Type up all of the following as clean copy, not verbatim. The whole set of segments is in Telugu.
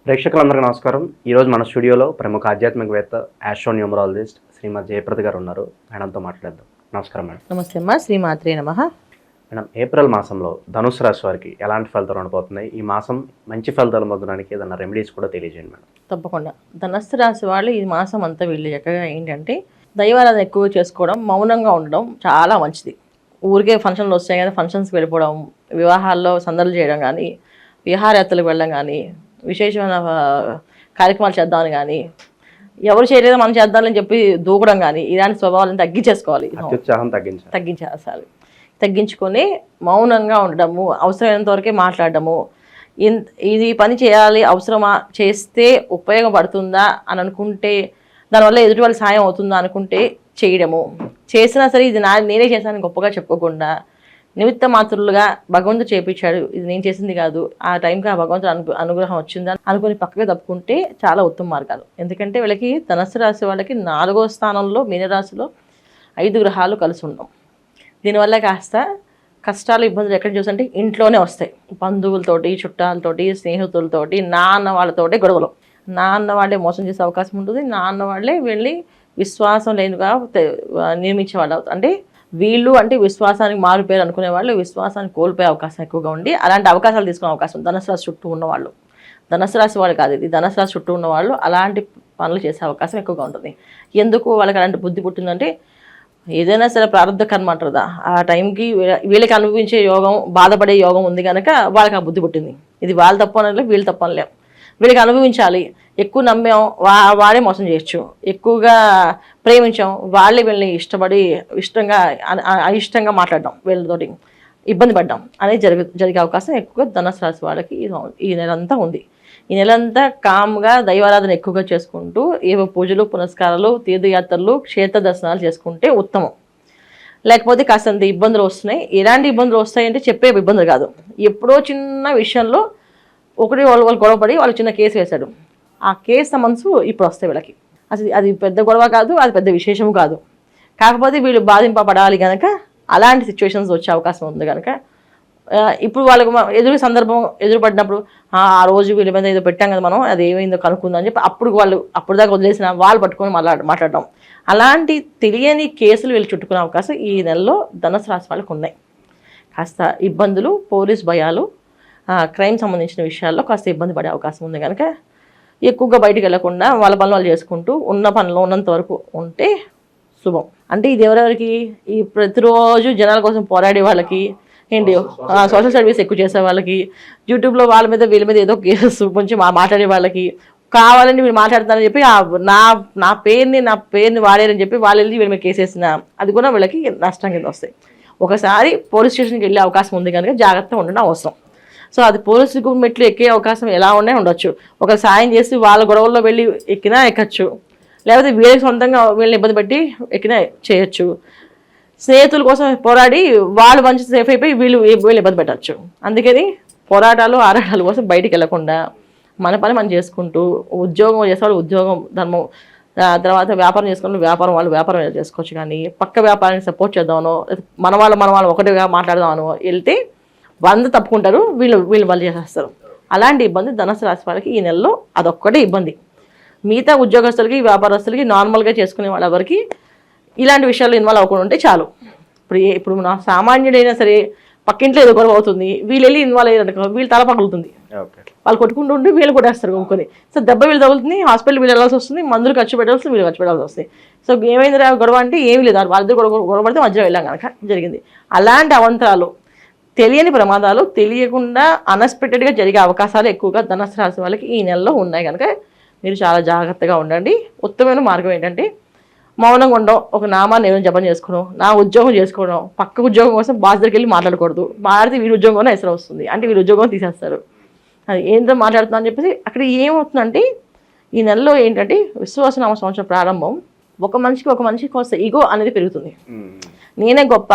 ప్రేక్షకులందరికీ నమస్కారం. ఈరోజు మన స్టూడియోలో ప్రముఖ ఆధ్యాత్మికవేత్త ఆస్ట్రోన్యూమరాలజిస్ట్ శ్రీమతి జయప్రద గారు ఉన్నారు. మేడంతో మాట్లాడదాం. నమస్కారం మేడం. నమస్తే అమ్మా. శ్రీమాత్రే నమః. మేడం, ఏప్రిల్ మాసంలో ధనుసు రాశి వారికి ఎలాంటి ఫలితాలు ఉండబోతున్నాయి? ఈ మాసం మంచి ఫలితాలు పొందడానికి ఏదైనా రెమెడీస్ కూడా తెలియజేయండి మేడం. తప్పకుండా. ధనస్సు రాశి వాళ్ళు ఈ మాసం అంతా వీళ్ళు చక్కగా ఏంటంటే దైవారాధన ఎక్కువ చేసుకోవడం, మౌనంగా ఉండడం చాలా మంచిది. ఊరికే ఫంక్షన్లు వస్తాయి కానీ ఫంక్షన్స్కి వెళ్ళిపోవడం, వివాహాల్లో సందర్లు చేయడం కానీ, విహారయాత్రలకు వెళ్ళడం కానీ, విశేషమైన కార్యక్రమాలు చేద్దామని కానీ, ఎవరు చేయలేదో మనం చేద్దామని చెప్పి దూకడం కానీ, ఇలాంటి స్వభావాలను తగ్గించేసుకోవాలి. తగ్గించేసాలి. తగ్గించుకొని మౌనంగా ఉండడము, అవసరమైనంత వరకే మాట్లాడడము, ఇది పని చేయాలి, అవసరమా, చేస్తే ఉపయోగపడుతుందా అని అనుకుంటే, దానివల్ల ఎదుటి వాళ్ళకి సాయం అవుతుందా అనుకుంటే చేయడము. చేసినా సరే ఇది నేనే చేశాను గొప్పగా చెప్పుకోకుండా, నిమిత్త మాత్రులుగా భగవంతుడు చేపించాడు, ఇది నేను చేసింది కాదు, ఆ టైంకి ఆ భగవంతుడు అనుగ్రహం వచ్చిందా అనుకుని పక్కగా తప్పుకుంటే చాలా ఉత్తమ మార్గాలు. ఎందుకంటే వీళ్ళకి ధనస్సు రాశి వాళ్ళకి 4వ స్థానంలో మీనరాశిలో 5 గ్రహాలు కలిసి ఉండడం. దీనివల్ల కాస్త కష్టాలు, ఇబ్బందులు ఎక్కడ చూసంటే ఇంట్లోనే వస్తాయి. బంధువులతోటి, చుట్టాలతోటి, స్నేహితులతోటి, నాన్న వాళ్ళతోటి గొడవలు. నాన్న వాళ్ళే మోసం చేసే అవకాశం ఉంటుంది. నాన్న వాళ్ళే వెళ్ళి విశ్వాసం లేనిగా నియమించేవాళ్ళు. అంటే వీళ్ళు అంటే విశ్వాసానికి మారుపేరు అనుకునే వాళ్ళు విశ్వాసాన్ని కోల్పోయే అవకాశం ఎక్కువగా ఉండి, అలాంటి అవకాశాలు తీసుకునే అవకాశం ధనుసు రాశి చుట్టూ ఉన్నవాళ్ళు, ధనుసు రాశి వాళ్ళు కాదు, ఇది ధనుసు రాశి చుట్టూ ఉన్నవాళ్ళు అలాంటి పనులు చేసే అవకాశం ఎక్కువగా ఉంటుంది. ఎందుకు వాళ్ళకి అలాంటి బుద్ధి పుట్టిందంటే, ఏదైనా సరే ప్రారంభ కర్మ అంటారు. ఆ టైంకి వీళ్ళకి అనుభవించే యోగం, బాధపడే యోగం ఉంది కనుక వాళ్ళకి ఆ బుద్ధి పుట్టింది. ఇది వాళ్ళ తప్పు అనలే, వీళ్ళు తప్పు అనలేం. వీళ్ళకి అనుభవించాలి. ఎక్కువ నమ్మాం, వాడే మోసం చేయొచ్చు. ఎక్కువగా ప్రేమించాం, వాళ్ళే వీళ్ళని ఇష్టపడి అయిష్టంగా మాట్లాడడం, వీళ్ళతోటి ఇబ్బంది పడ్డాం అనేది జరిగే అవకాశం ఎక్కువగా ధనుసు రాశి వాళ్ళకి ఈ నెలంతా ఉంది. ఈ నెలంతా కామ్గా దైవారాధన ఎక్కువగా చేసుకుంటూ ఏవో పూజలు, పునస్కారాలు, తీర్థయాత్రలు, క్షేత్ర దర్శనాలు చేసుకుంటే ఉత్తమం. లేకపోతే కాస్తంత ఇబ్బందులు వస్తున్నాయి. ఎలాంటి ఇబ్బందులు వస్తాయంటే చెప్పే ఇబ్బందులు కాదు. ఎప్పుడో చిన్న విషయంలో వాళ్ళు గొడవపడి వాళ్ళు చిన్న కేసు వేశాడు. ఆ కేసు సమన్సు ఇప్పుడు వస్తాయి వీళ్ళకి. అసలు అది పెద్ద గొడవ కాదు, అది పెద్ద విశేషము కాదు. కాకపోతే వీళ్ళు బాధింపబడాలి కనుక అలాంటి సిచ్యువేషన్స్ వచ్చే అవకాశం ఉంది కనుక ఇప్పుడు వాళ్ళకి ఎదురుపడినప్పుడు ఆ రోజు వీళ్ళ మీద ఏదో పెట్టాం కదా మనం, అది ఏమైందో కనుక్కుందని చెప్పి అప్పుడు దాకా వదిలేసిన వాళ్ళు పట్టుకొని మాట్లాడడం, అలాంటి తెలియని కేసులు వీళ్ళు చుట్టుకునే అవకాశం ఈ నెలలో ధనుసు రాశి వాళ్ళకు ఉన్నాయి. కాస్త ఇబ్బందులు, పోలీస్ భయాలు, క్రైమ్ సంబంధించిన విషయాల్లో కాస్త ఇబ్బంది పడే అవకాశం ఉంది కనుక ఎక్కువగా బయటికి వెళ్లకుండా వాళ్ళ పనులు వాళ్ళు చేసుకుంటూ ఉన్న పనిలో ఉన్నంత వరకు ఉంటే శుభం. అంటే ఇది ఎవరెవరికి, ఈ ప్రతిరోజు జనాల కోసం పోరాడే వాళ్ళకి, ఏంటి సోషల్ సర్వీస్ ఎక్కువ చేసే వాళ్ళకి, యూట్యూబ్లో వాళ్ళ మీద వీళ్ళ మీద ఏదో కేసెస్ కొంచెం మాట్లాడే వాళ్ళకి, కావాలని వీళ్ళు మాట్లాడుతున్నారని చెప్పి నా పేరుని వాడారని చెప్పి వాళ్ళు వెళ్ళి వీళ్ళ మీద కేసేసిన, అది కూడా వీళ్ళకి నష్టం కింద వస్తాయి. ఒకసారి పోలీస్ స్టేషన్కి వెళ్ళే అవకాశం ఉంది కనుక జాగ్రత్తగా ఉండడం అవసరం. సో అది పోలీసు మెట్లు ఎక్కే అవకాశం ఎలా ఉండొచ్చు. ఒక సాయం చేసి వాళ్ళ గొడవల్లో వెళ్ళి ఎక్కినా ఎక్కచ్చు, లేకపోతే వీళ్ళకి సొంతంగా వీళ్ళని ఇబ్బంది పెట్టి ఎక్కినా చేయొచ్చు. స్నేహితుల కోసం పోరాడి వాళ్ళు మంచి సేఫ్ అయిపోయి వీళ్ళు ఇబ్బంది పెట్టచ్చు. అందుకని పోరాటాలు, ఆరాటాల కోసం బయటికి వెళ్లకుండా మన పని మనం చేసుకుంటూ, ఉద్యోగం చేసేవాళ్ళు ఉద్యోగం ధర్మం, తర్వాత వ్యాపారం చేసుకుని వాళ్ళు వ్యాపారం చేసుకోవచ్చు. కానీ పక్క వ్యాపారాన్ని సపోర్ట్ చేద్దామనో, మన వాళ్ళు ఒకటిగా మాట్లాడదామనో వెళ్తే 100 తప్పుకుంటారు, వీళ్ళు వాళ్ళు చేసేస్తారు. అలాంటి ఇబ్బంది ధనుసు రాశి వాళ్ళకి ఈ నెలలో అదొక్కటే ఇబ్బంది. మిగతా ఉద్యోగస్తులకి, వ్యాపారస్తులకి, నార్మల్గా చేసుకునే వాళ్ళెవరికి ఇలాంటి విషయాల్లో ఇన్వాల్వ్ అవ్వకుండా ఉంటే చాలు. ఇప్పుడు నా సామాన్యుడైనా సరే పక్కింట్లో ఏదో గొడవ అవుతుంది, వీళ్ళు వెళ్ళి ఇన్వాల్వ్ అయ్యారనుకో, వీళ్ళు తల పగులుతుంది, వాళ్ళు కొట్టుకుంటూ ఉండి వీళ్ళు కొట్టేస్తారు కొనుక్కొని. సో దెబ్బ వీళ్ళు తగులుతుంది, హాస్పిటల్ వీళ్ళు వెళ్ళాల్సి వస్తుంది, మందులు ఖర్చు పెట్టాల్సి వీళ్ళు ఖర్చు పెట్టాల్సి వస్తుంది. సో ఏమైంది గొడవ అంటే ఏమీ లేదు, వాళ్ళిద్దరు గొడవ పడితే మధ్యలో వెళ్ళాం కనుక జరిగింది. అలాంటి అవంతరాలు, తెలియని ప్రమాదాలు, తెలియకుండా అన్ఎక్స్పెక్టెడ్గా జరిగే అవకాశాలు ఎక్కువగా ధనుసు రాశి వాళ్ళకి ఈ నెలలో ఉన్నాయి కనుక మీరు చాలా జాగ్రత్తగా ఉండండి. ఉత్తమమైన మార్గం ఏంటంటే మౌనంగా ఉండడం, ఒక నామాన్ని ఏమైనా జపం చేసుకోవడం, నా ఉద్యోగం చేసుకోవడం, పక్క ఉద్యోగం కోసం బాస్ దగ్గరికి వెళ్ళి మాట్లాడకూడదు. మాట్లాడితే వీడి ఉద్యోగంలో ఎసరు వస్తుంది, అంటే వీడి ఉద్యోగం తీసేస్తారు. అది ఏంటో మాట్లాడుతున్నా అని చెప్పేసి అక్కడ ఏమవుతుందంటే ఈ నెలలో ఏంటంటే విశ్వాసనామ సంవత్సరం ప్రారంభం, ఒక మనిషికి వస్తే ఈగో అనేది పెరుగుతుంది. నేనే గొప్ప,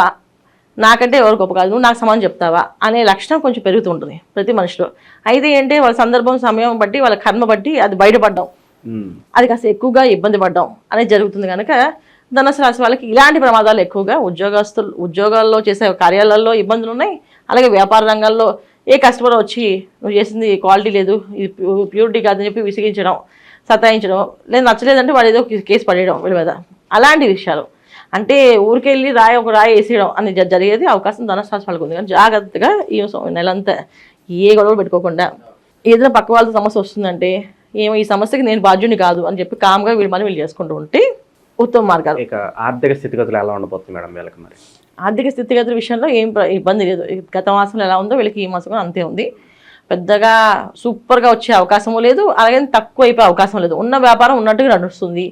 నాకంటే ఎవరు గొప్ప కాదు, నువ్వు నాకు సమానం చెప్తావా అనే లక్షణం కొంచెం పెరుగుతుంటుంది ప్రతి మనిషిలో. అయితే ఏంటంటే వాళ్ళ సందర్భం, సమయం బట్టి, వాళ్ళ కర్మ బట్టి అది బయటపడ్డాం, అది కాస్త ఎక్కువగా ఇబ్బంది పడ్డాం అనేది జరుగుతుంది కనుక ధనుసు రాశి వాళ్ళకి ఇలాంటి ప్రమాదాలు ఎక్కువగా ఉద్యోగాల్లో చేసే కార్యాలయాల్లో ఇబ్బందులు ఉన్నాయి. అలాగే వ్యాపార రంగాల్లో ఏ కస్టమర్ వచ్చి నువ్వు చేసింది క్వాలిటీ లేదు, ఇది ప్యూరిటీ కాదని చెప్పి విసిగించడం, సతాయించడం, లేదు నచ్చలేదంటే వాడు ఏదో కేసు పడేయడం వీళ్ళ మీద, అలాంటి విషయాలు. అంటే ఊరికెళ్ళి ఒక రాయి వేసేయడం అని జరిగేది అవకాశం ధనస్రాశి వాళ్ళకు ఉంది. కానీ జాగ్రత్తగా ఈ నెలంతా ఏ గొడవలు పెట్టుకోకుండా, ఏదైనా పక్క వాళ్ళతో సమస్య వస్తుందంటే ఏమో ఈ సమస్యకి నేను బాధ్యుని కాదు అని చెప్పి కామ్గా వీళ్ళు చేసుకుంటూ ఉంటే ఉత్తమ మార్గాలు. ఇక ఆర్థిక స్థితిగతులు ఎలా ఉండబోతుంది మేడం వీళ్ళకి? మరి ఆర్థిక స్థితిగతుల విషయంలో ఏం ఇబ్బంది లేదు. గత మాసంలో ఎలా ఉందో వీళ్ళకి ఈ మాసం అంతే ఉంది. పెద్దగా సూపర్గా వచ్చే అవకాశము లేదు, అలాగే తక్కువ అయిపోయే అవకాశం లేదు. ఉన్న వ్యాపారం ఉన్నట్టుగా నడుస్తుంది,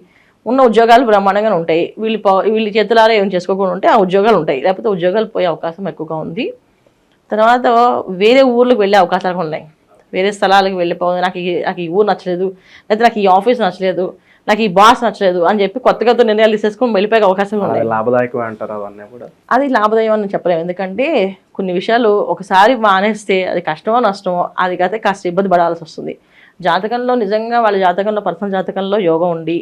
ఉన్న ఉద్యోగాలు బ్రహ్మాండంగా ఉంటాయి. వీళ్ళ చేతులారా ఏం చేసుకోకుండా ఉంటే ఆ ఉద్యోగాలు ఉంటాయి, లేకపోతే ఉద్యోగాలు పోయే అవకాశం ఎక్కువగా ఉంది. తర్వాత వేరే ఊర్లకు వెళ్ళే అవకాశాలు ఉన్నాయి. వేరే స్థలాలకు వెళ్ళిపోతుంది, నాకు ఈ ఊరు నచ్చలేదు, లేకపోతే నాకు ఈ ఆఫీస్ నచ్చలేదు, నాకు ఈ బాస్ నచ్చలేదు అని చెప్పి కొత్తగా నిర్ణయాలు తీసేసుకొని వెళ్ళిపోయే అవకాశం ఉన్నాయి. లాభదాయకం అంటారు అవన్నీ కూడా? అది లాభదాయం అని చెప్పలేము, ఎందుకంటే కొన్ని విషయాలు ఒకసారి మానేస్తే అది కష్టమో నష్టమో అది కాకపోతే కాస్త ఇబ్బంది పడాల్సి వస్తుంది. జాతకంలో నిజంగా వాళ్ళ జాతకంలో పర్సనల్ జాతకంలో యోగం ఉండి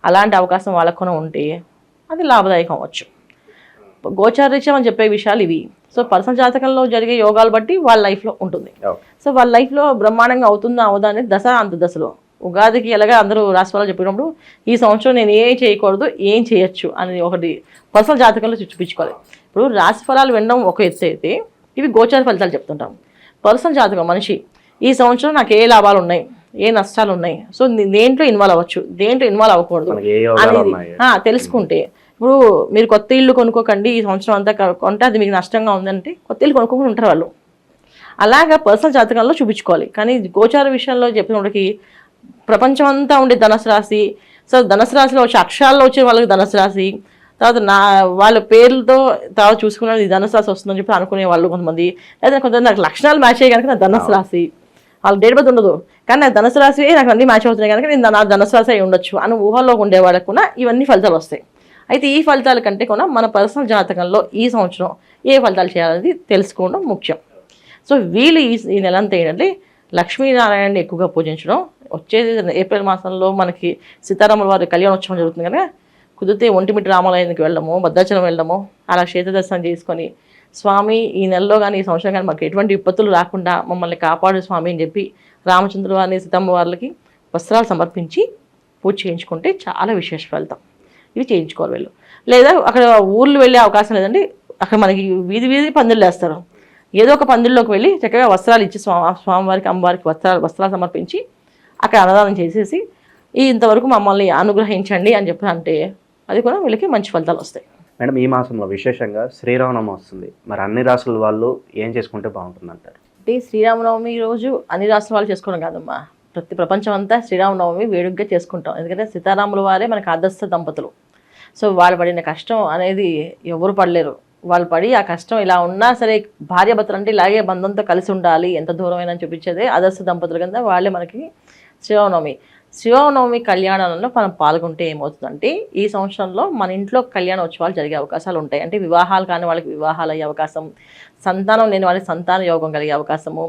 అలాంటి అవకాశం వాళ్ళకు కూడా ఉంటే అది లాభదాయకం అవ్వచ్చు. గోచారీత్యం అని చెప్పే విషయాలు ఇవి. సో పర్సనల్ జాతకంలో జరిగే యోగాలు బట్టి వాళ్ళ లైఫ్లో ఉంటుంది. సో వాళ్ళ లైఫ్లో బ్రహ్మాండంగా అవుతుందా అవదా అనేది దశ అంత దశలో. ఉగాదికి ఎలాగా అందరూ రాశిఫలాలు చెప్పినప్పుడు ఈ సంవత్సరం నేను ఏం చేయకూడదు, ఏం చేయొచ్చు అనేది ఒకటి పర్సనల్ జాతకంలో చూపించుకోవాలి. ఇప్పుడు రాశిఫలాలు వినడం ఒక ఎత్తు అయితే ఇవి గోచార ఫలితాలు చెప్తుంటాం. పర్సనల్ జాతకం మనిషి ఈ సంవత్సరం నాకు ఏ లాభాలు ఉన్నాయి, ఏ నష్టాలు ఉన్నాయి, సో దేంట్లో ఇన్వాల్వ్ అవ్వచ్చు, దేంట్లో ఇన్వాల్వ్ అవ్వకూడదు అనేది తెలుసుకుంటే, ఇప్పుడు మీరు కొత్త ఇల్లు కొనుక్కోకండి ఈ సంవత్సరం అంతా కొంటే అది మీకు నష్టంగా ఉందంటే కొత్త ఇల్లు కొనుక్కోకుండా ఉంటారు వాళ్ళు. అలాగా పర్సనల్ జాతకంలో చూపించుకోవాలి. కానీ గోచార విషయంలో చెప్పినప్పటికీ ప్రపంచం అంతా ఉండే ధనుసు రాశి, సో ధనుసు రాశిలో వచ్చే అక్షరాల్లో వచ్చే వాళ్ళకి ధనుసు రాశి, తర్వాత వాళ్ళ పేర్లతో తర్వాత చూసుకున్నది ధనుసు రాశి వస్తుందని చెప్పి అనుకునే వాళ్ళు కొంతమంది, లేదా కొంతమంది నాకు లక్షణాలు మ్యాచ్ అయ్యి కనుక నా ధనుసు రాశి, వాళ్ళ డేట్ బర్త్ ఉండదు కానీ నాకు ధనుసు రాశి నాకు అన్ని మ్యాచ్ అవుతున్నాయి కనుక నేను నా ధనుసు రాశి అయి ఉండొచ్చు అని ఊహల్లో ఉండే వాళ్ళకు కూడా ఇవన్నీ ఫలితాలు వస్తాయి. అయితే ఈ ఫలితాల కంటే కూడా మన పర్సనల్ జాతకంలో ఈ సంవత్సరం ఏ ఫలితాలు చేయాలనేది తెలుసుకోవడం ముఖ్యం. సో వీళ్ళు ఈ నెలంతా ఏంటంటే లక్ష్మీనారాయణని ఎక్కువగా పూజించడం. వచ్చేది ఏప్రిల్ మాసంలో మనకి సీతారాముల వారి కళ్యాణోత్సవం జరుగుతుంది కనుక కుదిరితే ఒంటిమిటి రామాలయానికి వెళ్ళడము, భద్రాచలం వెళ్ళడము, అలా క్షేత్ర దర్శనం చేసుకొని స్వామి ఈ నెలలో కానీ ఈ సంవత్సరం కానీ మనకి ఎటువంటి విపత్తులు రాకుండా మమ్మల్ని కాపాడు స్వామి అని చెప్పి రామచంద్ర వారిని సీతమ్మ వారికి వస్త్రాలు సమర్పించి పూజ చేయించుకుంటే చాలా విశేష ఫలితం. ఇవి చేయించుకోవాలి వీళ్ళు. లేదా అక్కడ ఊర్లు వెళ్ళే అవకాశం లేదండి, అక్కడ మనకి వీధి పందిళ్ళు వేస్తారు, ఏదో ఒక పందిళ్ళలోకి వెళ్ళి చక్కగా వస్త్రాలు ఇచ్చి స్వామివారికి అమ్మవారికి వస్త్రాలు సమర్పించి అక్కడ అన్నదానం చేసేసి ఇంతవరకు మమ్మల్ని అనుగ్రహించండి అని చెప్పి అంటే అది కూడా వీళ్ళకి మంచి ఫలితాలు వస్తాయి. మేడం ఈ మాసంలో విశేషంగా శ్రీరామనవమి వస్తుంది, మరి అన్ని రాసుల వాళ్ళు ఏం చేసుకుంటే బాగుంటుంది అంటారు? అంటే శ్రీరామనవమి రోజు అన్ని రాష్ట్రాల వాళ్ళు చేసుకోవడం కాదమ్మా, ప్రపంచం అంతా శ్రీరామనవమి వేడుకగా చేసుకుంటాం. ఎందుకంటే సీతారాముల వారే మనకు ఆదర్శ దంపతులు. సో వాళ్ళు పడిన కష్టం అనేది ఎవరు పడలేరు. వాళ్ళు పడి ఆ కష్టం ఇలా ఉన్నా సరే భార్యాభర్తలు అంటే ఇలాగే బంధంతో కలిసి ఉండాలి ఎంత దూరమైనా చూపించేదే ఆదర్శ దంపతులు కింద వాళ్ళే మనకి శ్రీరామనవమి కళ్యాణంలో మనం పాల్గొంటే ఏమవుతుందంటే ఈ సంవత్సరంలో మన ఇంట్లో కళ్యాణోత్సవాలు జరిగే అవకాశాలు ఉంటాయి. అంటే వివాహాలు కాని వాళ్ళకి వివాహాలు అయ్యే అవకాశం, సంతానం లేని వాళ్ళకి సంతాన యోగం కలిగే అవకాశము,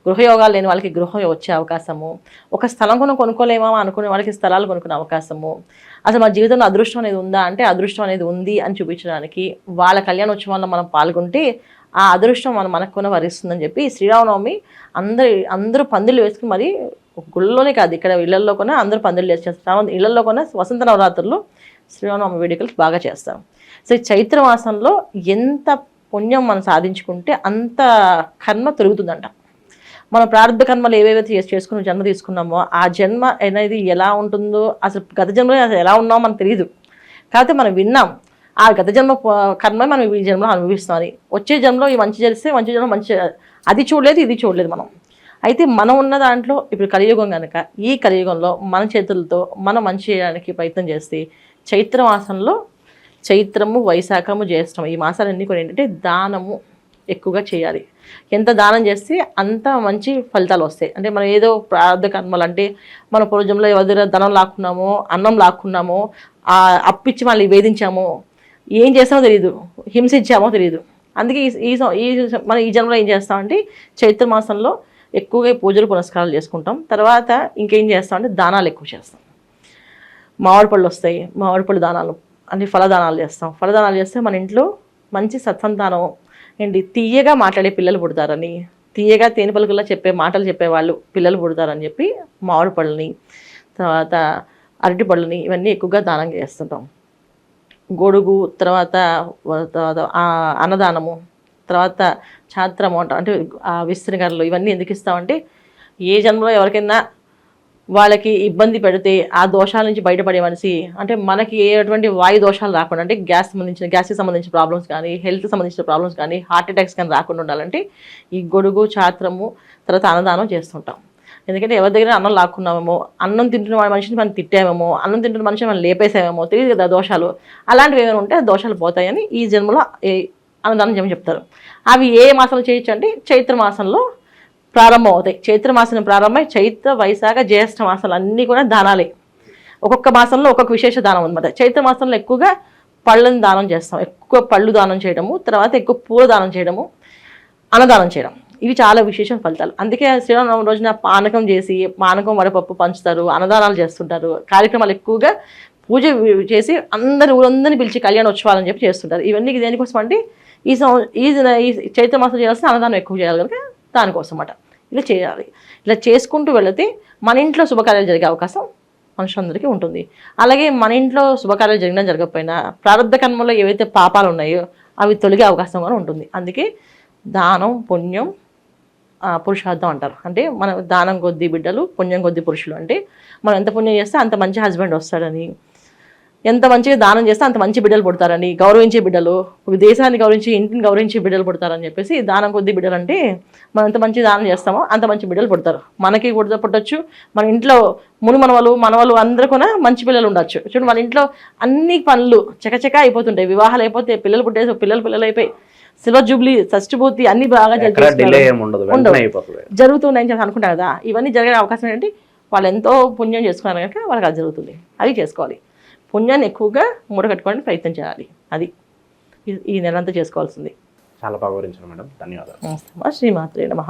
గృహయోగాలు లేని వాళ్ళకి గృహం వచ్చే అవకాశము, ఒక స్థలం కొనుక్కోలేమా అనుకునే వాళ్ళకి స్థలాలు కొనుక్కునే అవకాశము. అసలు మన జీవితంలో అదృష్టం అనేది ఉందా అంటే అదృష్టం అనేది ఉంది అని చూపించడానికి వాళ్ళ కళ్యాణోత్సవాల్లో మనం పాల్గొంటే ఆ అదృష్టం మనకు కూడా వరిస్తుందని చెప్పి శ్రీరామనవమి అందరూ పందిళ్ళు వేసుకుని మరి గుళ్ళలోనే కాదు ఇక్కడ ఇళ్లలో కూడా అందరూ పందిళ్ళు వేసేస్తారు. ఇళ్లలో కూడా వసంత నవరాత్రులు శ్రీరామనవమి వేడుకలు బాగా చేస్తాం. సో ఈ చైత్ర మాసంలో ఎంత పుణ్యం మనం సాధించుకుంటే అంత కర్మ తొలుగుతుందంట. మన ప్రారంభ కర్మలు ఏవేవైతే చేసుకుని జన్మ తీసుకున్నామో ఆ జన్మ అనేది ఎలా ఉంటుందో అసలు గత జన్మలో అసలు ఎలా ఉన్నామో మనకు తెలియదు. కాకపోతే మనం విన్నాం ఆ గత జన్మ కర్మ మనం ఈ జన్మలో అనుభవిస్తామని. వచ్చే జన్మలో ఈ మంచి చేస్తే మంచి జన్మ మంచి అది చూడలేదు ఇది చూడలేదు మనం. అయితే మనం ఉన్న దాంట్లో ఇప్పుడు కలియుగం కనుక ఈ కలియుగంలో మన చేతులతో మనం మంచి చేయడానికి ప్రయత్నం చేస్తే చైత్ర మాసంలో చైత్రము వైశాఖము జ్యేష్ఠము ఈ మాసాలన్నీ కూడా ఏంటంటే దానము ఎక్కువగా చేయాలి. ఎంత దానం చేస్తే అంత మంచి ఫలితాలు వస్తాయి. అంటే మనం ఏదో ప్రారంభ కర్మలు అంటే మన పూర్వజంలో ఎవరి దగ్గర ధనం లాక్కున్నామో అన్నం లాక్కున్నామో అప్పిచ్చి మళ్ళీ వేధించామో ఏం చేస్తామో తెలియదు, హింసించామో తెలియదు. అందుకే మనం ఈ జన్మలో ఏం చేస్తామంటే చైత్ర మాసంలో ఎక్కువగా పూజలు పునస్కారాలు చేసుకుంటాం. తర్వాత ఇంకేం చేస్తామంటే దానాలు ఎక్కువ చేస్తాం. మామిడి పళ్ళు వస్తాయి, మామిడి పళ్ళు దానాలు అంటే ఫలదానాలు చేస్తాం. ఫలదానాలు చేస్తే మన ఇంట్లో మంచి సత్సంతానం ఏంటి తీయగా మాట్లాడే పిల్లలు పుడతారని, తీయగా తేనె పలుకుల్లా చెప్పే మాటలు చెప్పేవాళ్ళు పిల్లలు పుడతారని చెప్పి మామిడి పళ్ళని, తర్వాత అరటి పళ్ళని ఇవన్నీ ఎక్కువగా దానం చేస్తుంటాం. గొడుగు, తర్వాత అన్నదానము, తర్వాత ఛాత్రము అంటే విస్తృకరణలు ఇవన్నీ ఎందుకు ఇస్తామంటే ఏ జన్మలో ఎవరికైనా వాళ్ళకి ఇబ్బంది పెడితే ఆ దోషాల నుంచి బయటపడే మనిషి, అంటే మనకి ఎటువంటి వాయు దోషాలు రాకుండా, అంటే గ్యాస్కి సంబంధించిన ప్రాబ్లమ్స్ కానీ, హెల్త్ సంబంధించిన ప్రాబ్లమ్స్ కానీ, హార్ట్ అటాక్స్ కానీ రాకుండా ఉండాలంటే ఈ గొడుగు, ఛాత్రము, తర్వాత అన్నదానం చేస్తుంటాం. ఎందుకంటే ఎవరి దగ్గర అన్నం లాక్కున్నామేమో, అన్నం తింటున్న మనిషిని మనం తిట్టామేమో, అన్నం తింటున్న మనిషిని మనం లేపేసామేమో, తెలియదు కదా దోషాలు. అలాంటివి ఏమైనా ఉంటే దోషాలు పోతాయని ఈ జన్మలో అన్నదానం చేయమని చెప్తారు. అవి ఏ మాసంలో చేయొచ్చు అంటే చైత్ర మాసంలో ప్రారంభం అవుతాయి. చైత్ర మాసం ప్రారంభమై చైత్ర, వైశాఖ, జ్యేష్ఠ మాసాలు అన్నీ కూడా దానాలే. ఒక్కొక్క మాసంలో ఒక్కొక్క విశేష దానం అనమాట. చైత్ర మాసంలో ఎక్కువగా పళ్ళని దానం చేస్తాం, ఎక్కువ పళ్ళు దానం చేయడము, తర్వాత ఎక్కువ పూల దానం చేయడము, అన్నదానం చేయడం, ఇవి చాలా విశేషం ఫలితాలు. అందుకే శ్రీరామనవమి రోజున పానకం చేసి, పానకం వడపప్పు పంచుతారు, అన్నదానాలు చేస్తుంటారు, కార్యక్రమాలు ఎక్కువగా పూజ చేసి ఊరందరినీ పిలిచి కళ్యాణోత్సవాలని చెప్పి చేస్తుంటారు. ఇవన్నీ దేనికోసం అంటే ఈ చైత్ర మాసం చేయాల్సిన అన్నదానం ఎక్కువ చేయాలి కనుక దానికోసం అన్నమాట. ఇలా చేయాలి. ఇలా చేసుకుంటూ వెళితే మన ఇంట్లో శుభకార్యాలు జరిగే అవకాశం మనుషులందరికీ ఉంటుంది. అలాగే మన ఇంట్లో శుభకార్యాలు జరిగినా జరగకపోయినా ప్రారంభ కర్మలో ఏవైతే పాపాలు ఉన్నాయో అవి తొలగే అవకాశం కూడా ఉంటుంది. అందుకే దానం, పుణ్యం, పురుషార్థం అంటారు. అంటే మన దానం కొద్ది బిడ్డలు, పుణ్యం కొద్ది పురుషులు. అంటే మనం ఎంత పుణ్యం చేస్తే అంత మంచి హస్బెండ్ వస్తాడని, ఎంత మంచిగా దానం చేస్తే అంత మంచి బిడ్డలు పుడతారని, గౌరవించే బిడ్డలు, దేశాన్ని గౌరవించి ఇంటిని గౌరవించే బిడ్డలు పుడతారని చెప్పేసి దానం కొద్ది బిడ్డలు అంటే మనం ఎంత మంచి దానం చేస్తామో అంత మంచి బిడ్డలు పుడతారు. మనకి కూడా పుట్టచ్చు, మన ఇంట్లో మనవలు అందరూ కూడా మంచి పిల్లలు ఉండొచ్చు. చూడండి, మన ఇంట్లో అన్ని పనులు చకచకా అయిపోతుంటాయి. వివాహాలు అయిపోతే పిల్లలు పుట్టేసి పిల్లలు అయిపోయి సిల్వర్ జూబ్లీ, షష్ఠపూర్తి అన్ని బాగా జరుగుతున్నాయని చెప్పి అనుకుంటారు కదా. ఇవన్నీ జరిగే అవకాశం ఏంటంటే వాళ్ళు ఎంతో పుణ్యం చేసుకున్నారు కనుక వాళ్ళకి అది జరుగుతుంది. అది చేసుకోవాలి. పుణ్యాన్ని ఎక్కువగా మూడగట్టుకోవడానికి ప్రయత్నం చేయాలి. అది ఈ నెలంతా చేసుకోవాల్సింది. చాలా బాగా వివరించారు మేడం, ధన్యవాదాలు. శ్రీమాత్రే నమః.